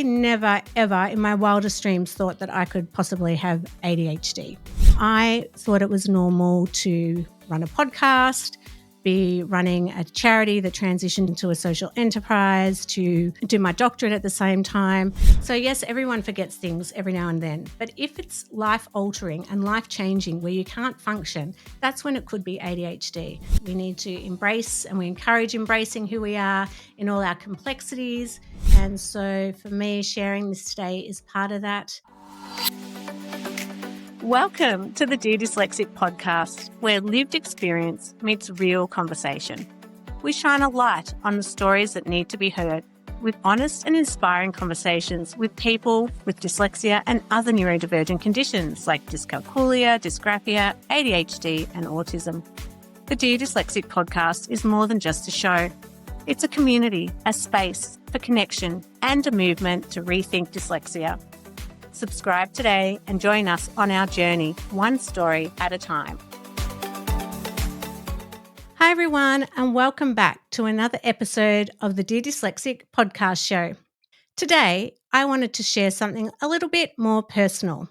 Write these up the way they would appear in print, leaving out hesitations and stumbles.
I never, ever in my wildest dreams thought that I could possibly have ADHD. I thought it was normal to run a podcast, be running a charity that transitioned into a social enterprise, to do my doctorate at the same time. So yes, everyone forgets things every now and then. But if it's life-altering and life-changing where you can't function, that's when it could be ADHD. We need to embrace, and we encourage embracing who we are in all our complexities. And so for me, sharing this today is part of that. Welcome to the Dear Dyslexic podcast, where lived experience meets real conversation. We shine a light on the stories that need to be heard with honest and inspiring conversations with people with dyslexia and other neurodivergent conditions like dyscalculia, dysgraphia, ADHD and autism. The Dear Dyslexic podcast is more than just a show. It's a community, a space for connection and a movement to rethink dyslexia. Subscribe today and join us on our journey, one story at a time. Hi everyone, and welcome back to another episode of the Dear Dyslexic podcast show. Today, I wanted to share something a little bit more personal.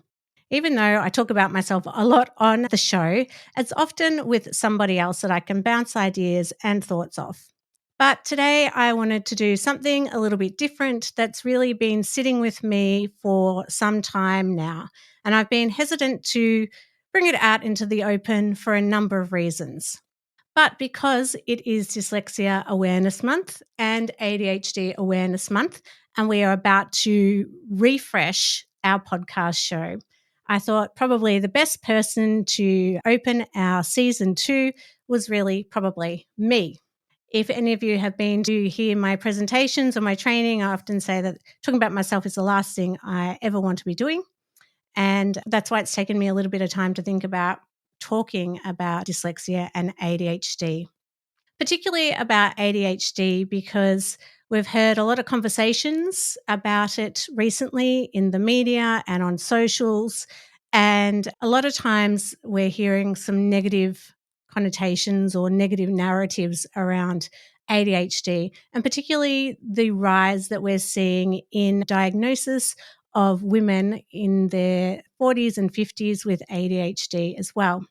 Even though I talk about myself a lot on the show, it's often with somebody else that I can bounce ideas and thoughts off. But today I wanted to do something a little bit different that's really been sitting with me for some time now. And I've been hesitant to bring it out into the open for a number of reasons. But because it is Dyslexia Awareness Month and ADHD Awareness Month, and we are about to refresh our podcast show, I thought probably the best person to open our season 2 was really probably me. If any of you have been to hear my presentations or my training, I often say that talking about myself is the last thing I ever want to be doing. And that's why it's taken me a little bit of time to think about talking about dyslexia and ADHD, particularly about ADHD, because we've heard a lot of conversations about it recently in the media and on socials. And a lot of times we're hearing some negative connotations or negative narratives around ADHD, and particularly the rise that we're seeing in diagnosis of women in their 40s and 50s with ADHD as well.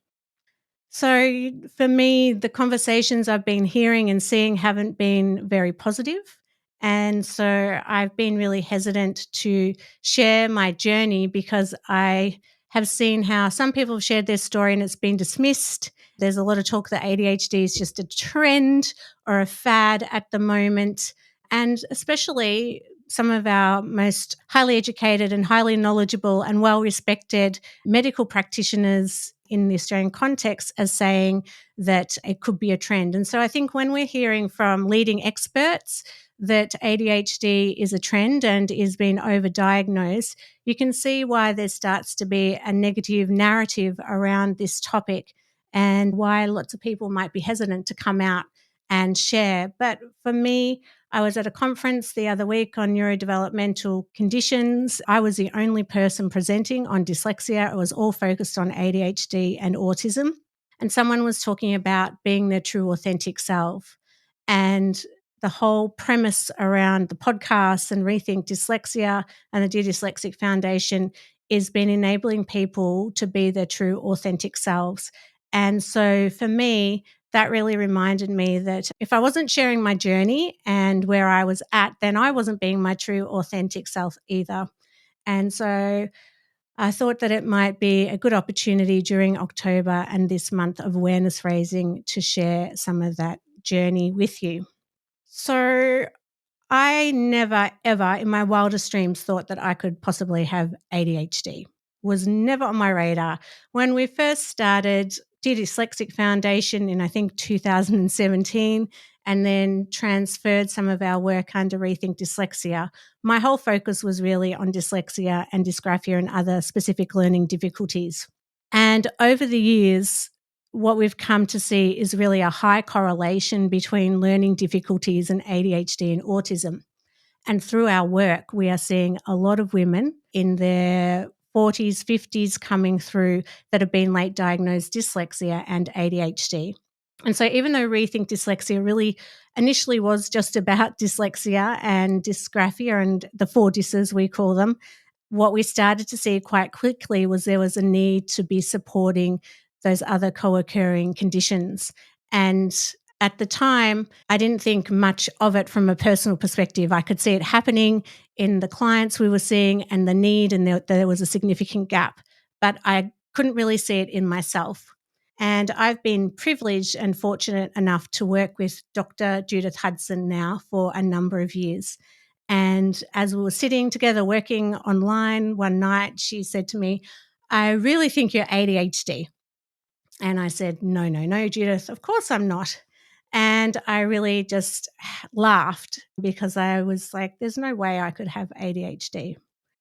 So for me, the conversations I've been hearing and seeing haven't been very positive. And so I've been really hesitant to share my journey because I have seen how some people have shared their story and it's been dismissed. There's a lot of talk that ADHD is just a trend or a fad at the moment. And especially some of our most highly educated and highly knowledgeable and well-respected medical practitioners in the Australian context as saying that it could be a trend. And so I think when we're hearing from leading experts that ADHD is a trend and is being overdiagnosed, you can see why there starts to be a negative narrative around this topic and why lots of people might be hesitant to come out and share. But for me, I was at a conference the other week on neurodevelopmental conditions. I was the only person presenting on dyslexia. It was all focused on ADHD and autism. And someone was talking about being their true authentic self. And the whole premise around the podcast and Rethink Dyslexia and the Dear Dyslexic Foundation is been enabling people to be their true authentic selves. And so for me, that really reminded me that if I wasn't sharing my journey and where I was at, then I wasn't being my true authentic self either. And so I thought that it might be a good opportunity during October and this month of awareness raising to share some of that journey with you. So I never, ever in my wildest dreams thought that I could possibly have ADHD. Was never on my radar. When we first started Dear Dyslexic Foundation in, I think, 2017, and then transferred some of our work under Rethink Dyslexia, my whole focus was really on dyslexia and dysgraphia and other specific learning difficulties. And over the years, what we've come to see is really a high correlation between learning difficulties and ADHD and autism. And through our work, we are seeing a lot of women in their 40s, 50s coming through that have been late diagnosed dyslexia and ADHD. And so even though Rethink Dyslexia really initially was just about dyslexia and dysgraphia and the four dysses we call them, what we started to see quite quickly was there was a need to be supporting those other co-occurring conditions. And at the time, I didn't think much of it from a personal perspective. I could see it happening in the clients we were seeing and the need, and there was a significant gap, but I couldn't really see it in myself. And I've been privileged and fortunate enough to work with Dr. Judith Hudson now for a number of years. And as we were sitting together working online one night, she said to me, "I really think you're ADHD." And I said, "No, no, no, Judith, of course I'm not." And I really just laughed because I was like, there's no way I could have ADHD.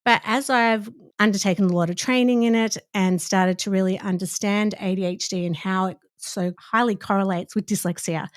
But as I've undertaken a lot of training in it and started to really understand ADHD and how it so highly correlates with dyslexia,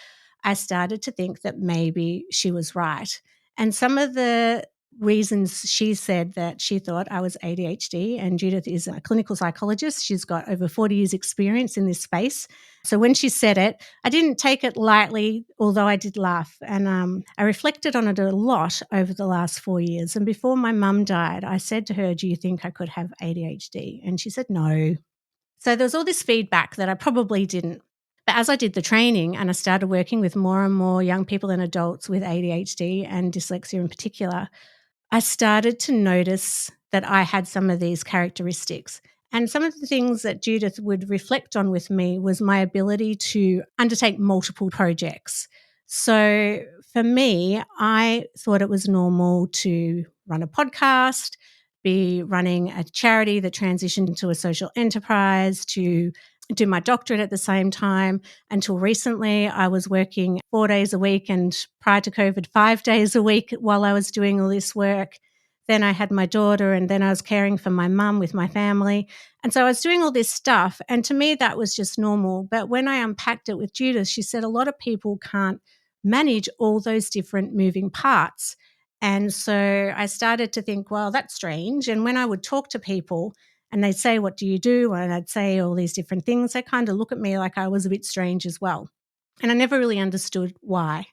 I started to think that maybe she was right. And some of the reasons she said that she thought I was ADHD, and Judith is a clinical psychologist. She's got over 40 years experience in this space. So when she said it, I didn't take it lightly, although I did laugh. And I reflected on it a lot over the last 4 years. And before my mum died, I said to her, "Do you think I could have ADHD?" And she said, "No." So there was all this feedback that I probably didn't. But as I did the training and I started working with more and more young people and adults with ADHD and dyslexia in particular, I started to notice that I had some of these characteristics. And some of the things that Judith would reflect on with me was my ability to undertake multiple projects. So for me, I thought it was normal to run a podcast, be running a charity that transitioned into a social enterprise, to do my doctorate at the same time. Until recently, I was working 4 days a week, and prior to COVID, 5 days a week while I was doing all this work. Then I had my daughter, and then I was caring for my mum with my family. And so I was doing all this stuff. And to me, that was just normal. But when I unpacked it with Judith, she said a lot of people can't manage all those different moving parts. And so I started to think, well, that's strange. And when I would talk to people, and they'd say, "What do you do?" And I'd say all these different things. They kind of look at me like I was a bit strange as well. And I never really understood why.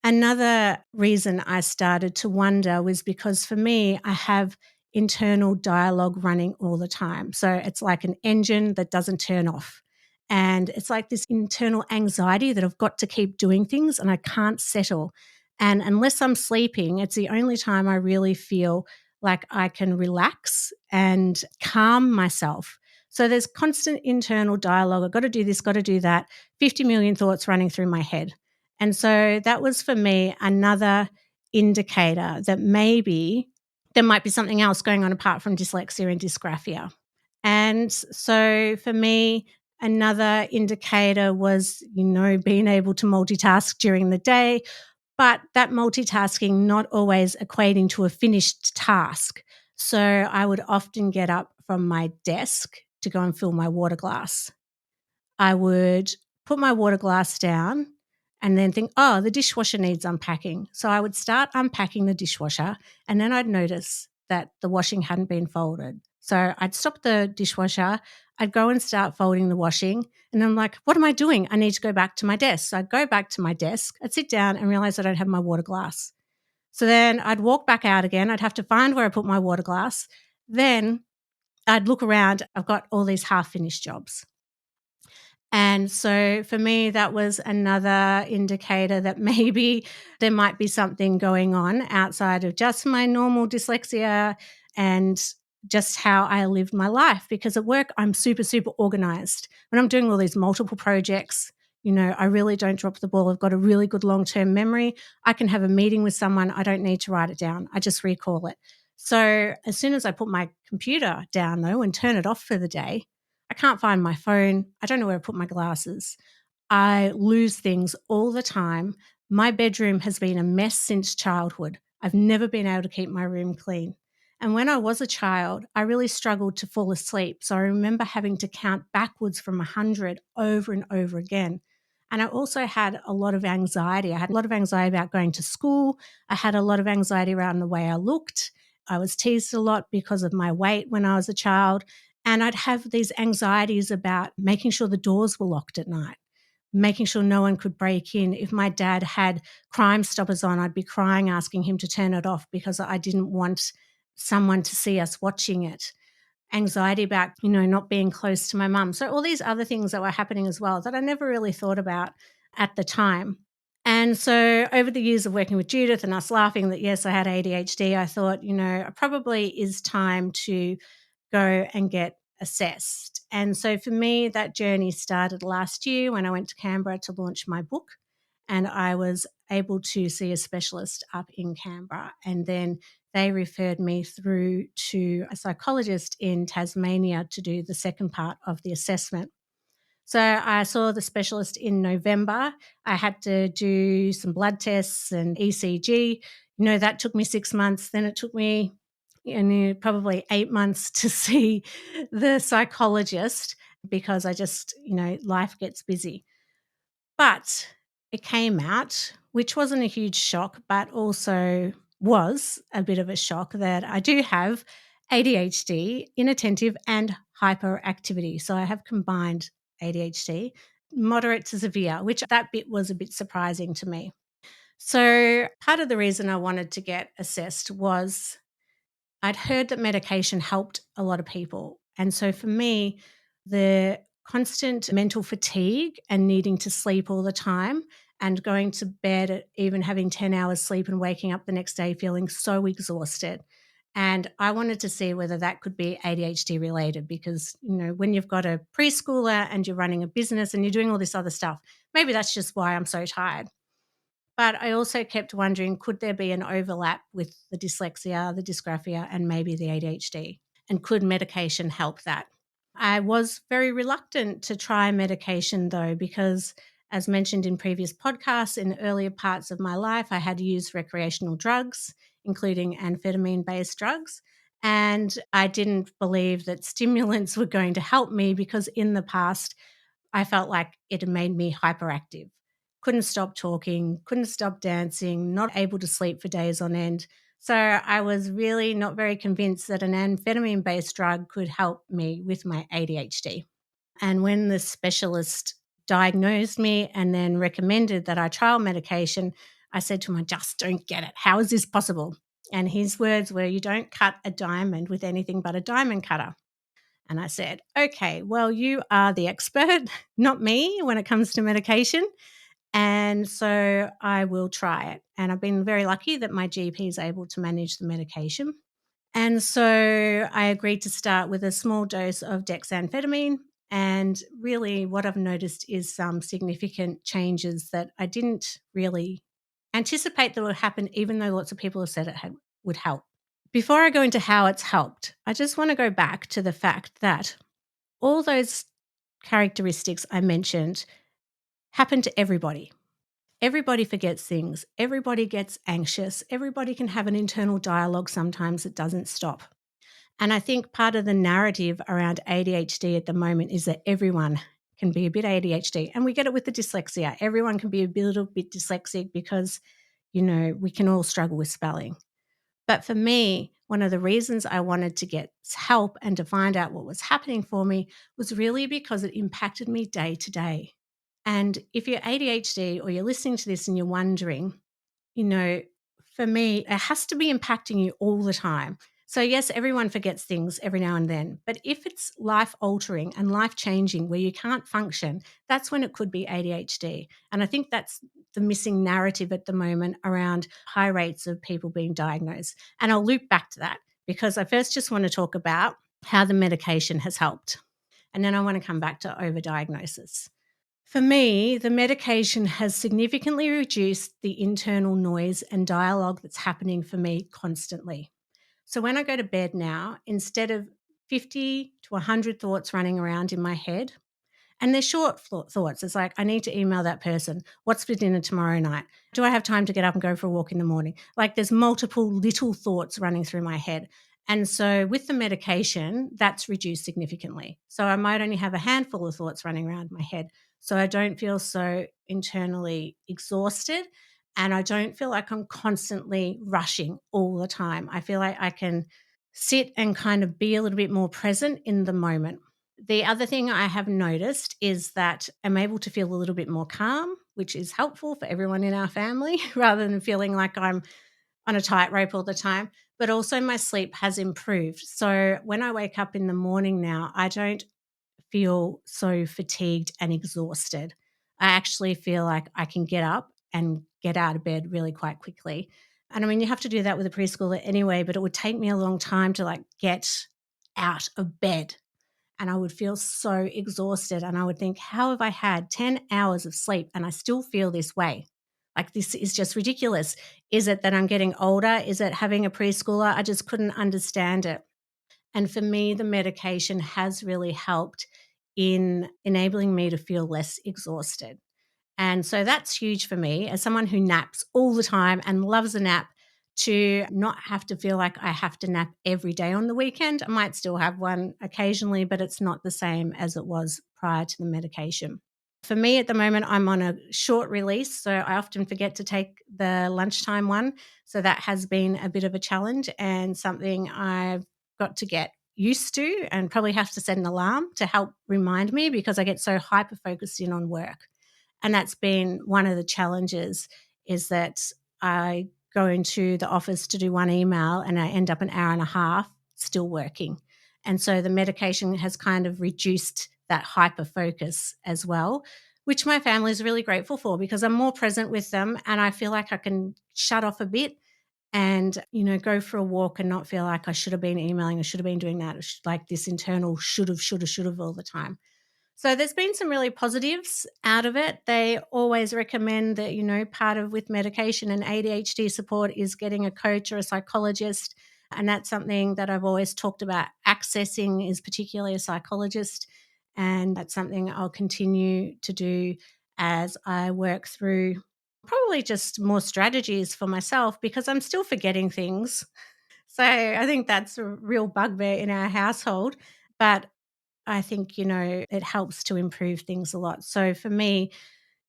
Another reason I started to wonder was because for me, I have internal dialogue running all the time. So it's like an engine that doesn't turn off. And it's like this internal anxiety that I've got to keep doing things and I can't settle. And unless I'm sleeping, it's the only time I really feel like I can relax and calm myself. So there's constant internal dialogue. I've got to do this, got to do that, 50 million thoughts running through my head. And so that was for me another indicator that maybe there might be something else going on apart from dyslexia and dysgraphia. And so for me, another indicator was, being able to multitask during the day, but that multitasking not always equating to a finished task. So I would often get up from my desk to go and fill my water glass. I would put my water glass down and then think, oh, the dishwasher needs unpacking. So I would start unpacking the dishwasher, and then I'd notice that the washing hadn't been folded. So I'd stop the dishwasher, I'd go and start folding the washing, and I'm like, what am I doing? I need to go back to my desk. So I'd go back to my desk, I'd sit down and realize I don't have my water glass. So then I'd walk back out again. I'd have to find where I put my water glass. Then I'd look around. I've got all these half-finished jobs. And so for me, that was another indicator that maybe there might be something going on outside of just my normal dyslexia and just how I lived my life. Because at work, I'm super, super organized. When I'm doing all these multiple projects, I really don't drop the ball. I've got a really good long-term memory. I can have a meeting with someone. I don't need to write it down. I just recall it. So as soon as I put my computer down, though, and turn it off for the day, I can't find my phone. I don't know where I put my glasses. I lose things all the time. My bedroom has been a mess since childhood. I've never been able to keep my room clean. And when I was a child, I really struggled to fall asleep. So I remember having to count backwards from 100 over and over again. And I also had a lot of anxiety. I had a lot of anxiety about going to school. I had a lot of anxiety around the way I looked. I was teased a lot because of my weight when I was a child. And I'd have these anxieties about making sure the doors were locked at night. making sure no one could break in. If my dad had Crime Stoppers on, I'd be crying, asking him to turn it off because I didn't want someone to see us watching it. Anxiety about, not being close to my mum. So all these other things that were happening as well that I never really thought about at the time. And so over the years of working with Judith and us laughing that, yes, I had ADHD, I thought, it probably is time to go and get assessed. And so for me, that journey started last year when I went to Canberra to launch my book. And I was able to see a specialist up in Canberra. And then they referred me through to a psychologist in Tasmania to do the second part of the assessment. So I saw the specialist in November. I had to do some blood tests and ECG. That took me 6 months. Then it took me probably 8 months to see the psychologist because I just, life gets busy. But it came out, which wasn't a huge shock, but also was a bit of a shock that I do have ADHD, inattentive and hyperactivity. So I have combined ADHD, moderate to severe, which that bit was a bit surprising to me. So part of the reason I wanted to get assessed was I'd heard that medication helped a lot of people. And so for me, the constant mental fatigue and needing to sleep all the time and going to bed at even having 10 hours sleep and waking up the next day feeling so exhausted. And I wanted to see whether that could be ADHD related because, when you've got a preschooler and you're running a business and you're doing all this other stuff, maybe that's just why I'm so tired. But I also kept wondering, could there be an overlap with the dyslexia, the dysgraphia, and maybe the ADHD? And could medication help that? I was very reluctant to try medication though, because as mentioned in previous podcasts, in earlier parts of my life, I had used recreational drugs, including amphetamine-based drugs. And I didn't believe that stimulants were going to help me because in the past, I felt like it had made me hyperactive. Couldn't stop talking, couldn't stop dancing, not able to sleep for days on end. So I was really not very convinced that an amphetamine-based drug could help me with my ADHD. And when the specialist diagnosed me and then recommended that I trial medication, I said to him, I just don't get it. How is this possible? And his words were, you don't cut a diamond with anything but a diamond cutter. And I said, okay, well, you are the expert, not me, when it comes to medication. And so I will try it. And I've been very lucky that my GP is able to manage the medication. And so I agreed to start with a small dose of dexamphetamine. And really, what I've noticed is some significant changes that I didn't really anticipate that would happen, even though lots of people have said would help. Before I go into how it's helped, I just want to go back to the fact that all those characteristics I mentioned happen to everybody. Everybody forgets things. Everybody gets anxious. Everybody can have an internal dialogue sometimes that doesn't stop. And I think part of the narrative around ADHD at the moment is that everyone can be a bit ADHD. And we get it with the dyslexia. Everyone can be a little bit dyslexic because, we can all struggle with spelling. But for me, one of the reasons I wanted to get help and to find out what was happening for me was really because it impacted me day to day. And if you're ADHD or you're listening to this and you're wondering, for me, it has to be impacting you all the time. So, yes, everyone forgets things every now and then. But if it's life altering and life changing where you can't function, that's when it could be ADHD. And I think that's the missing narrative at the moment around high rates of people being diagnosed. And I'll loop back to that because I first just want to talk about how the medication has helped. And then I want to come back to overdiagnosis. For me, the medication has significantly reduced the internal noise and dialogue that's happening for me constantly. So when I go to bed now, instead of 50 to 100 thoughts running around in my head, and they're short thoughts. It's like, I need to email that person. What's for dinner tomorrow night? Do I have time to get up and go for a walk in the morning? Like there's multiple little thoughts running through my head. And so with the medication, that's reduced significantly. So I might only have a handful of thoughts running around my head. So I don't feel so internally exhausted and I don't feel like I'm constantly rushing all the time. I feel like I can sit and kind of be a little bit more present in the moment. The other thing I have noticed is that I'm able to feel a little bit more calm, which is helpful for everyone in our family rather than feeling like I'm on a tightrope all the time. But also, my sleep has improved. So when I wake up in the morning now, I don't feel so fatigued and exhausted. I actually feel like I can get up and get out of bed really quite quickly. And I mean, you have to do that with a preschooler anyway, but it would take me a long time to like get out of bed. And I would feel so exhausted. And I would think, how have I had 10 hours of sleep and I still feel this way? Like, this is just ridiculous. Is it that I'm getting older? Is it having a preschooler? I just couldn't understand it. And for me, the medication has really helped in enabling me to feel less exhausted. And so that's huge for me as someone who naps all the time and loves a nap, to not have to feel like I have to nap every day on the weekend. I might still have one occasionally, but it's not the same as it was prior to the medication. For me at the moment, I'm on a short release, so I often forget to take the lunchtime one. So that has been a bit of a challenge and something I've got to get used to, and probably have to set an alarm to help remind me, because I get so hyper focused in on work. And that's been one of the challenges, is that I go into the office to do one email and I end up an hour and a half still working. And so the medication has kind of reduced that hyper focus as well, which my family is really grateful for, because I'm more present with them and I feel like I can shut off a bit and, go for a walk and not feel like I should have been emailing, I should have been doing that, like this internal should have all the time. So there's been some really positives out of it. They always recommend that, part of with medication and ADHD support is getting a coach or a psychologist. And that's something that I've always talked about accessing, is particularly a psychologist. And that's something I'll continue to do as I work through probably just more strategies for myself, because I'm still forgetting things. So I think that's a real bugbear in our household. But I think, it helps to improve things a lot. So for me,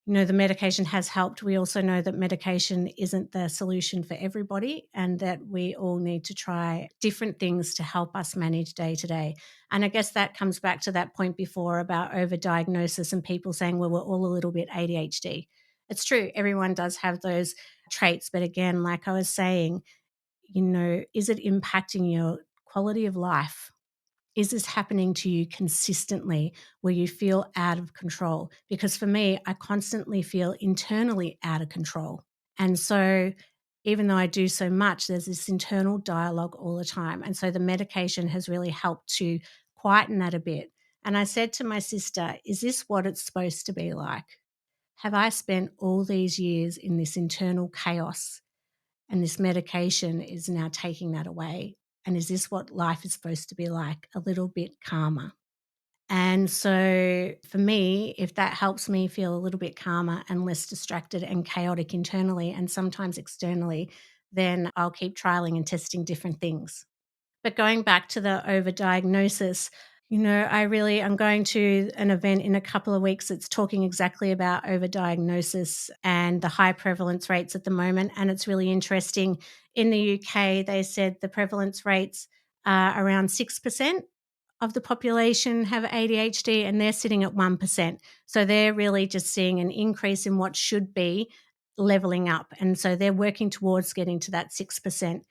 the medication has helped. We also know that medication isn't the solution for everybody, and that we all need to try different things to help us manage day to day. And I guess that comes back to that point before about overdiagnosis and people saying, well, we're all a little bit ADHD. It's true, everyone does have those traits. But again, like I was saying, is it impacting your quality of life? Is this happening to you consistently where you feel out of control? Because for me, I constantly feel internally out of control. And so even though I do so much, there's this internal dialogue all the time. And so the medication has really helped to quieten that a bit. And I said to my sister, is this what it's supposed to be like? Have I spent all these years in this internal chaos, and this medication is now taking that away? And is this what life is supposed to be like? A little bit calmer. And so for me, if that helps me feel a little bit calmer and less distracted and chaotic internally and sometimes externally, then I'll keep trialing and testing different things. But going back to the overdiagnosis, I'm going to an event in a couple of weeks that's talking exactly about overdiagnosis and the high prevalence rates at the moment. And it's really interesting. In the UK, they said the prevalence rates are around 6% of the population have ADHD, and they're sitting at 1%. So they're really just seeing an increase in what should be leveling up. And so they're working towards getting to that 6%.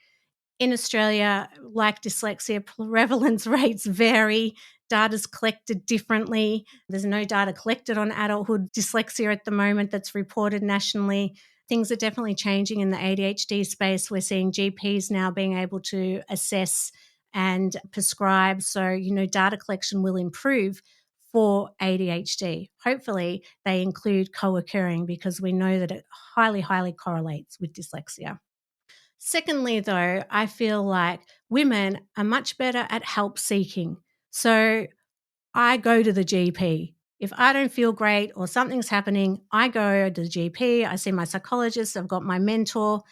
In Australia, like dyslexia, prevalence rates vary. Data's collected differently. There's no data collected on adulthood dyslexia at the moment that's reported nationally. Things are definitely changing in the ADHD space. We're seeing GPs now being able to assess and prescribe. So, data collection will improve for ADHD. Hopefully, they include co-occurring, because we know that it highly, highly correlates with dyslexia. Secondly, though, I feel like women are much better at help seeking. So I go to the GP. If I don't feel great or something's happening, I go to the GP, I see my psychologist, I've got my mentor,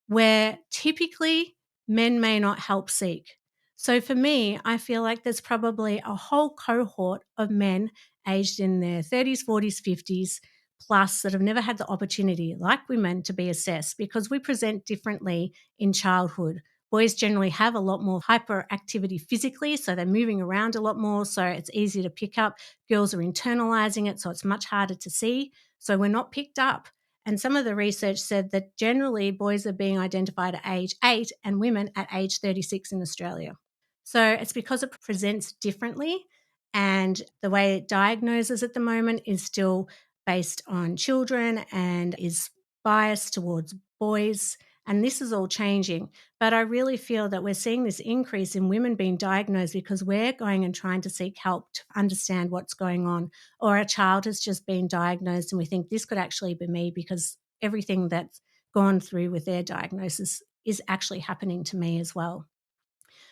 where typically men may not help seek. So for me, I feel like there's probably a whole cohort of men aged in their 30s, 40s, 50s plus that have never had the opportunity, like women, to be assessed, because we present differently in childhood. Boys generally have a lot more hyperactivity physically, so they're moving around a lot more, so it's easier to pick up. Girls are internalizing it, so it's much harder to see. So we're not picked up. And some of the research said that generally boys are being identified at age 8 and women at age 36 in Australia. So it's because it presents differently, and the way it diagnoses at the moment is still based on children and is biased towards boys. And this is all changing. But I really feel that we're seeing this increase in women being diagnosed because we're going and trying to seek help to understand what's going on. Or a child has just been diagnosed and we think this could actually be me because everything that's gone through with their diagnosis is actually happening to me as well.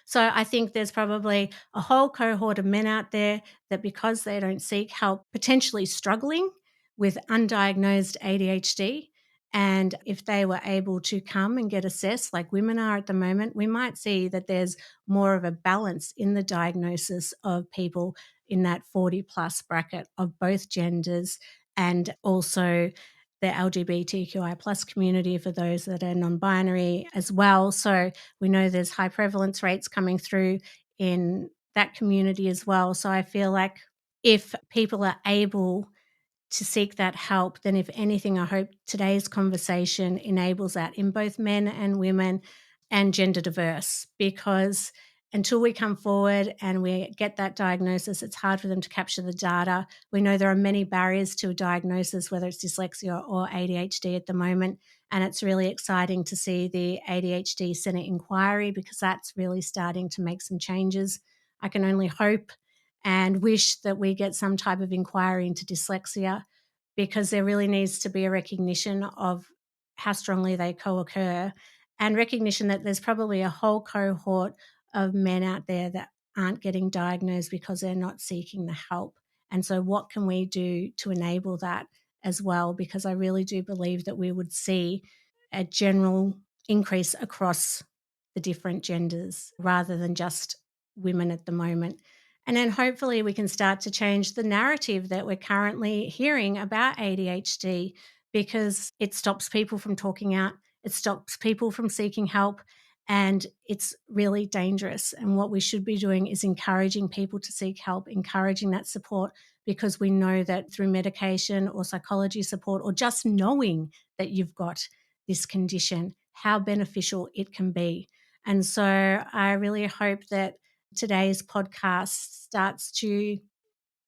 So I think there's probably a whole cohort of men out there that because they don't seek help, potentially struggling with undiagnosed ADHD. And if they were able to come and get assessed like women are at the moment, we might see that there's more of a balance in the diagnosis of people in that 40 plus bracket of both genders, and also the LGBTQI plus community for those that are non-binary as well. So we know there's high prevalence rates coming through in that community as well. So I feel like if people are able to seek that help, then if anything, I hope today's conversation enables that in both men and women and gender diverse, because until we come forward and we get that diagnosis, it's hard for them to capture the data. We know there are many barriers to a diagnosis, whether it's dyslexia or ADHD at the moment. And it's really exciting to see the ADHD Senate inquiry because that's really starting to make some changes. I can only hope and wish that we get some type of inquiry into dyslexia, because there really needs to be a recognition of how strongly they co-occur, and recognition that there's probably a whole cohort of men out there that aren't getting diagnosed because they're not seeking the help. And so what can we do to enable that as well? Because I really do believe that we would see a general increase across the different genders rather than just women at the moment. And then hopefully we can start to change the narrative that we're currently hearing about ADHD, because it stops people from talking out, it stops people from seeking help, and it's really dangerous. And what we should be doing is encouraging people to seek help, encouraging that support, because we know that through medication or psychology support or just knowing that you've got this condition, how beneficial it can be. And so I really hope that today's podcast starts to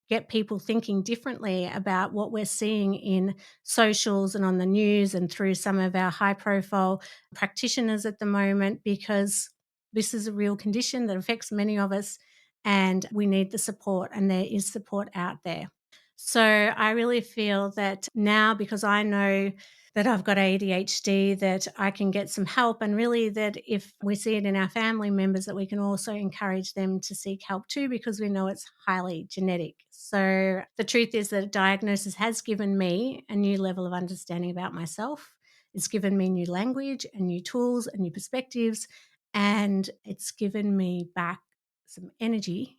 get people thinking differently about what we're seeing in socials and on the news and through some of our high profile practitioners at the moment, because this is a real condition that affects many of us and we need the support, and there is support out there. So I really feel that now, because I know that I've got ADHD, that I can get some help, and really that if we see it in our family members, that we can also encourage them to seek help too, because we know it's highly genetic. So the truth is that a diagnosis has given me a new level of understanding about myself. It's given me new language and new tools and new perspectives, and it's given me back some energy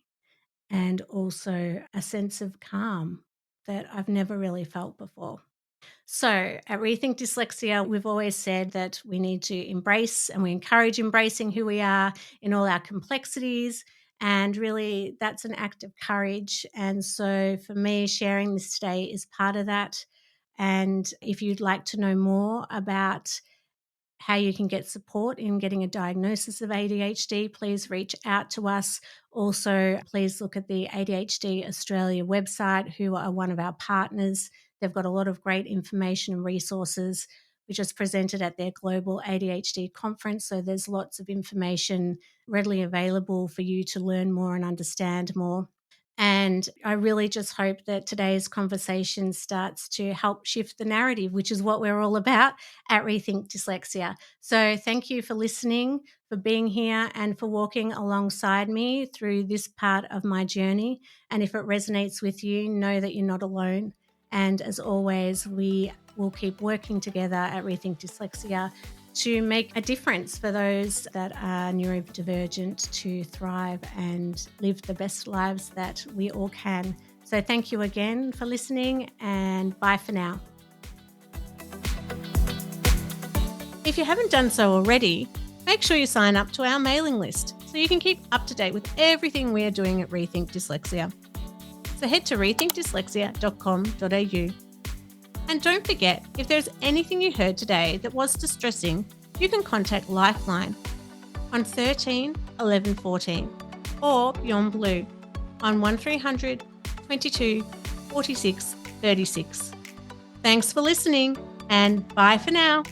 and also a sense of calm that I've never really felt before. So at Rethink Dyslexia, we've always said that we need to embrace, and we encourage embracing who we are in all our complexities. And really, that's an act of courage. And so for me, sharing this today is part of that. And if you'd like to know more about how you can get support in getting a diagnosis of ADHD, please reach out to us. Also, please look at the ADHD Australia website, who are one of our partners. They've got a lot of great information and resources. We just presented at their global ADHD conference, so there's lots of information readily available for you to learn more and understand more. And I really just hope that today's conversation starts to help shift the narrative, which is what we're all about at Rethink Dyslexia. So thank you for listening, for being here, and for walking alongside me through this part of my journey. And if it resonates with you, know that you're not alone. And as always, we will keep working together at Rethink Dyslexia to make a difference for those that are neurodivergent to thrive and live the best lives that we all can. So thank you again for listening, and bye for now. If you haven't done so already, Make sure you sign up to our mailing list so you can keep up to date with everything we are doing at Rethink Dyslexia. So head to rethinkdyslexia.com.au. And don't forget, if there's anything you heard today that was distressing, you can contact Lifeline on 13 11 14 or Beyond Blue on 1300 22 46 36. Thanks for listening and bye for now.